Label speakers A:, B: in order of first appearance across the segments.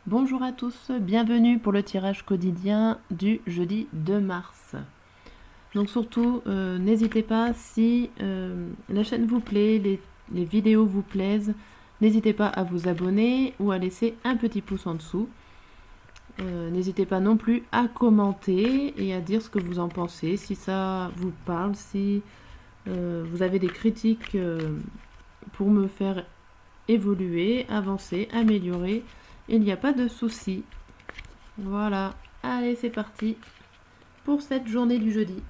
A: Bonjour à tous, bienvenue pour le tirage quotidien du jeudi 2 mars. Donc surtout, n'hésitez pas, si la chaîne vous plaît, les vidéos vous plaisent, n'hésitez pas à vous abonner ou à laisser un petit pouce en dessous. N'hésitez pas non plus à commenter et à dire ce que vous en pensez, si ça vous parle, si vous avez des critiques pour me faire évoluer, avancer, améliorer. Il n'y a pas de souci. Voilà, allez c'est parti pour cette journée du jeudi.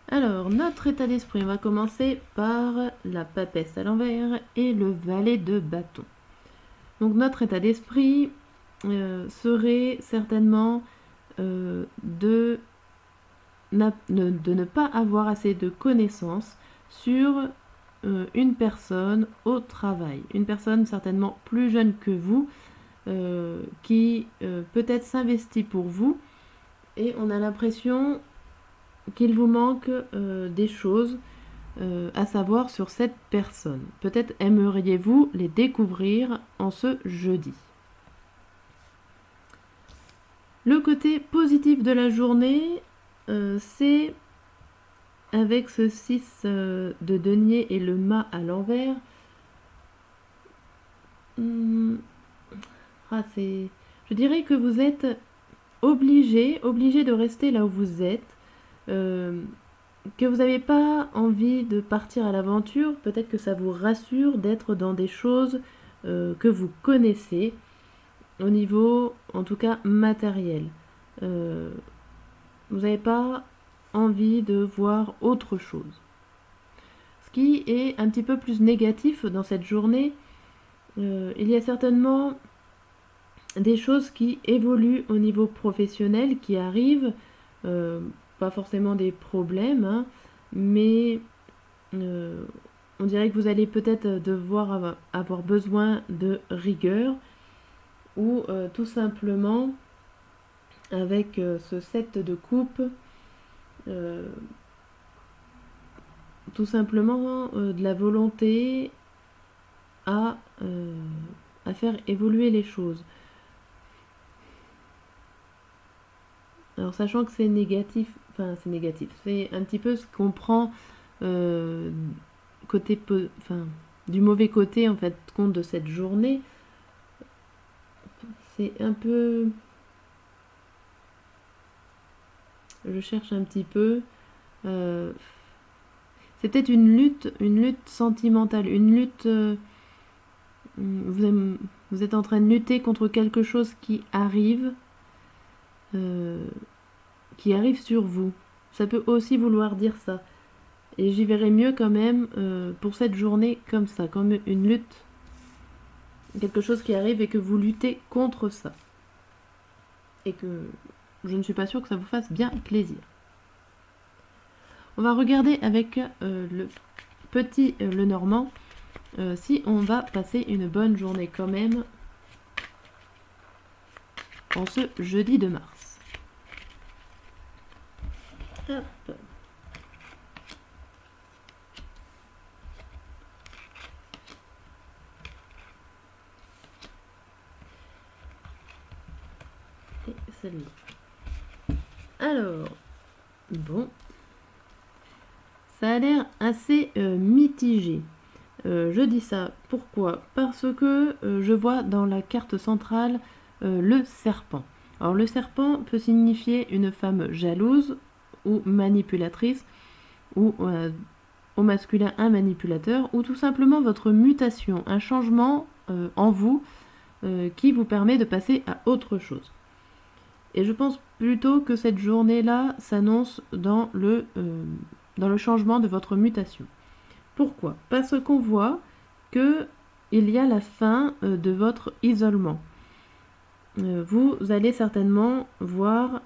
A: Alors, notre état d'esprit, on va commencer par la papesse à l'envers et le valet de bâton. Donc notre état d'esprit serait certainement de ne pas avoir assez de connaissances sur une personne au travail. Une personne certainement plus jeune que vous, qui peut-être s'investit pour vous, et on a l'impression qu'il vous manque des choses à savoir sur cette personne. Peut-être aimeriez-vous les découvrir en ce jeudi. Le côté positif de la journée, c'est avec ce 6 de denier et le mât à l'envers. Je dirais que vous êtes obligé de rester là où vous êtes, que vous n'avez pas envie de partir à l'aventure. Peut-être que ça vous rassure d'être dans des choses que vous connaissez, au niveau, en tout cas, matériel. Vous n'avez pas envie de voir autre chose. Ce qui est un petit peu plus négatif dans cette journée, il y a certainement des choses qui évoluent au niveau professionnel, qui arrivent, pas forcément des problèmes, hein, mais on dirait que vous allez peut-être devoir avoir besoin de rigueur, ou tout simplement avec ce 7 de coupe, tout simplement de la volonté à faire évoluer les choses. Alors sachant que c'est négatif, c'est un petit peu ce qu'on prend côté, du mauvais côté en fait compte de cette journée. C'est un peu, je cherche un petit peu. C'est peut-être une lutte sentimentale, une lutte. Vous êtes en train de lutter contre quelque chose qui arrive sur vous. Ça peut aussi vouloir dire ça. Et j'y verrai mieux quand même pour cette journée comme ça, comme une lutte, quelque chose qui arrive et que vous luttez contre ça. Et que je ne suis pas sûre que ça vous fasse bien plaisir. On va regarder avec le petit Lenormand si on va passer une bonne journée quand même en ce jeudi de mars. Hop. Et celle-là. Alors, bon. Ça a l'air assez mitigé. Je dis ça pourquoi? Parce que je vois dans la carte centrale le serpent. Alors le serpent peut signifier une femme jalouse ou manipulatrice, ou au masculin un manipulateur, ou tout simplement votre mutation, un changement en vous qui vous permet de passer à autre chose. Et je pense plutôt que cette journée-là s'annonce dans le changement de votre mutation. Pourquoi? Parce qu'on voit qu'il y a la fin de votre isolement. Vous allez certainement voir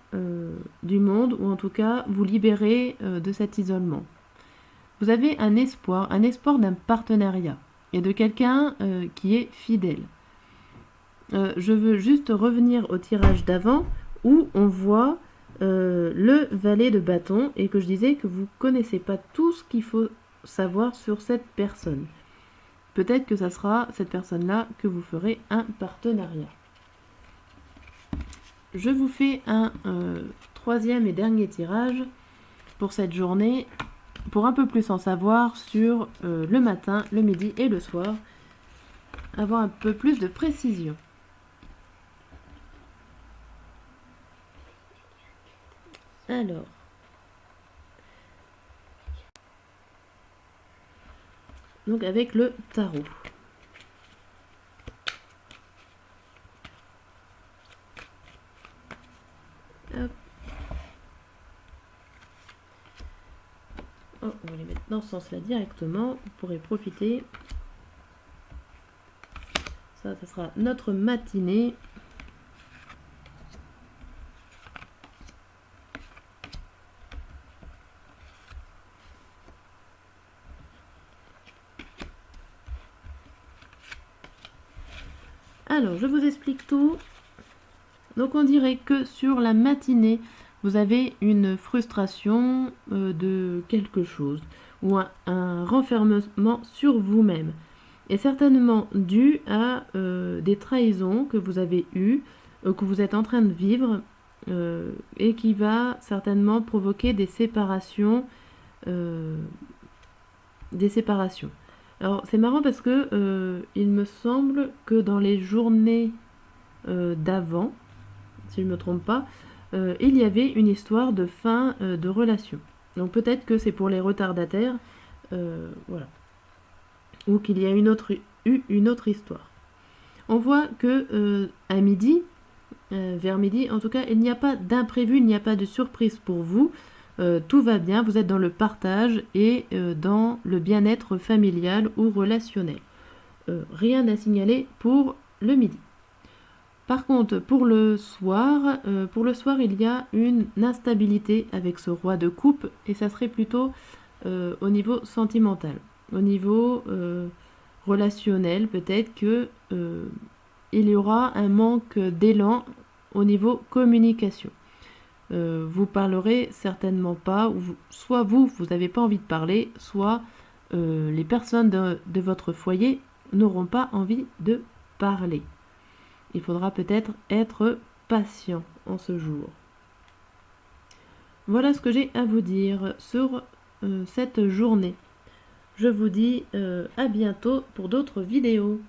A: du monde, ou en tout cas vous libérer de cet isolement. Vous avez un espoir d'un partenariat et de quelqu'un qui est fidèle. je veux juste revenir au tirage d'avant où on voit le valet de bâton et que je disais que vous connaissez pas tout ce qu'il faut savoir sur cette personne. Peut-être que ça sera cette personne-là que vous ferez un partenariat. Je vous fais un troisième et dernier tirage pour cette journée, pour un peu plus en savoir sur le matin, le midi et le soir, avoir un peu plus de précision. Alors, donc avec le tarot. Hop. Oh, on va les mettre dans ce sens-là directement. Vous pourrez profiter. Ça sera notre matinée. Alors, je vous explique tout. Donc, on dirait que sur la matinée, vous avez une frustration de quelque chose ou un renfermement sur vous-même. Et certainement dû à des trahisons que vous avez eues, que vous êtes en train de vivre et qui va certainement provoquer des séparations. Alors c'est marrant parce que il me semble que dans les journées d'avant, si je ne me trompe pas, il y avait une histoire de fin de relation. Donc peut-être que c'est pour les retardataires, voilà. Ou qu'il y a eu une autre histoire. On voit que à midi, vers midi, en tout cas, il n'y a pas d'imprévu, il n'y a pas de surprise pour vous. Tout va bien, vous êtes dans le partage et dans le bien-être familial ou relationnel. Rien à signaler pour le midi. Par contre, pour le soir, il y a une instabilité avec ce roi de coupe et ça serait plutôt au niveau sentimental. Au niveau relationnel, peut-être que il y aura un manque d'élan au niveau communication. Vous parlerez certainement pas, ou soit vous n'avez pas envie de parler, soit les personnes de votre foyer n'auront pas envie de parler. Il faudra peut-être être patient en ce jour. Voilà ce que j'ai à vous dire sur cette journée. Je vous dis à bientôt pour d'autres vidéos.